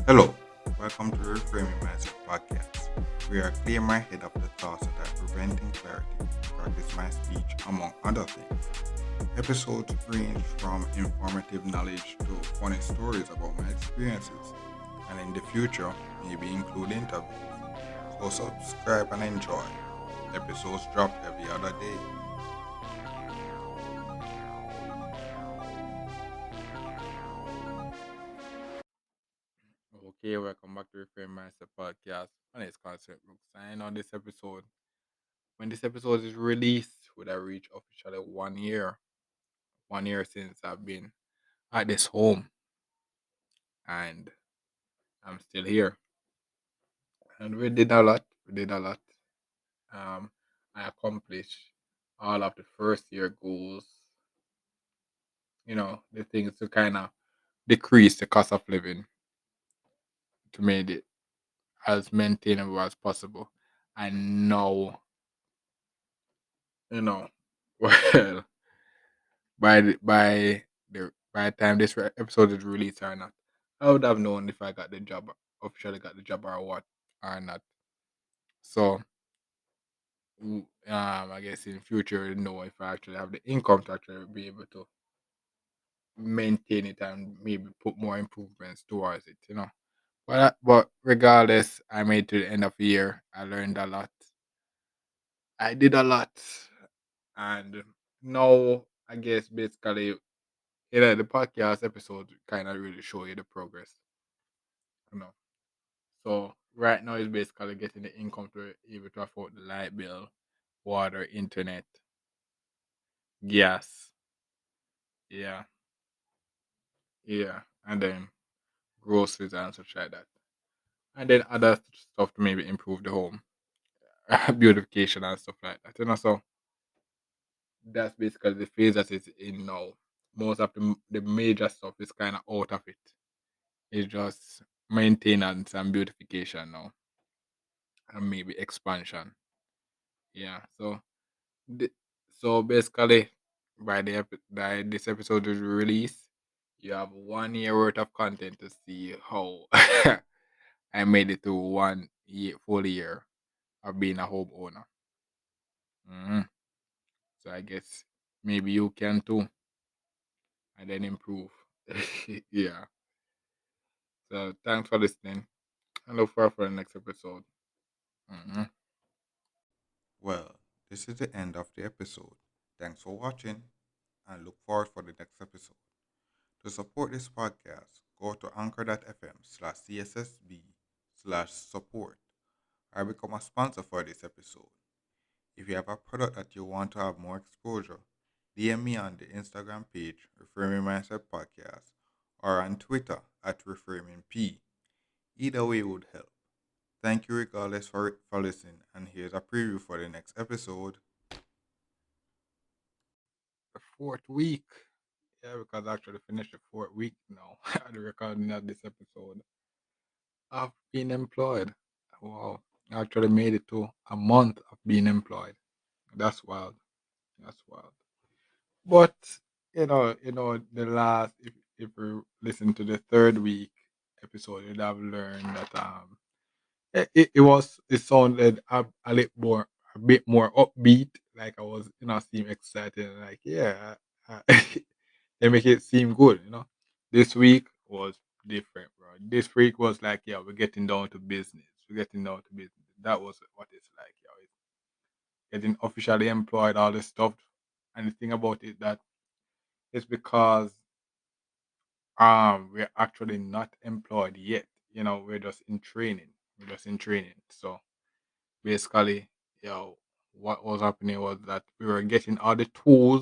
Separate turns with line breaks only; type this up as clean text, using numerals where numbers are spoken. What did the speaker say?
Hello, welcome to the Reframing Mindset podcast. We are clear my head of the thoughts that are preventing clarity, practice my speech, among other things. Episodes range from informative knowledge to funny stories about my experiences, and in the future, maybe include interviews. So subscribe and enjoy. Episodes drop every other day. Okay, welcome back to Reframe Mindset Podcast. My name is Concept Brooks. And on this episode, when this episode is released, would I reach officially 1 year? 1 year since I've been at this home and I'm still here. And we did a lot. We did a lot. Um, I accomplished all of the first year goals, the things to kind of decrease the cost of living to make it as maintainable as possible. And now, you know, well, by the time this episode is released or not, I would have known if I got the job, officially got the job or what or not. So I guess in future, know if I actually have the income to actually be able to maintain it and maybe put more improvements towards it. But regardless, I made it to the end of the year. I learned a lot. I did a lot, and now I guess basically, the podcast episode kind of really show you the progress. You know. So right now is basically getting the income to able to afford the light bill, water, internet, gas. Yeah, yeah, and then groceries and such like that. And then other stuff to maybe improve the home, beautification and stuff like that. So that's basically the phase that it's in now. Most of the major stuff is kind of out of it. It's just maintenance and beautification now, and maybe expansion. Yeah. The, so basically, by this episode is released, you have 1 year worth of content to see how I made it to 1 year, full year of being a homeowner. Mhm. So I guess maybe you can too, and then improve. Yeah. So thanks for listening. I look forward for the next episode. Mhm. Well, this is the end of the episode. Thanks for watching and look forward for the next episode. To support this podcast, go to anchor.fm/cssb/support or become a sponsor for this episode. If you have a product that you want to have more exposure, DM me on the Instagram page, Reframing Mindset Podcast, or on Twitter at ReframingP. Either way would help. Thank you regardless for listening, and here's a preview for the next episode. The fourth week. Yeah, because I actually finished the fourth week now at the recording of this episode. I've been employed. Wow. I actually made it to a month of being employed. That's wild. That's wild. But the last if you listen to the third week episode, you'd have learned that it sounded a bit more upbeat, like I was seem excited, like yeah, uh, they make it seem good. This week was different, bro. This week was like, yeah, we're getting down to business. We're getting down to business. That was what it's like, it's getting officially employed, all this stuff. And the thing about it that it's because we're actually not employed yet. We're just in training. We're just in training. So basically, what was happening was that we were getting all the tools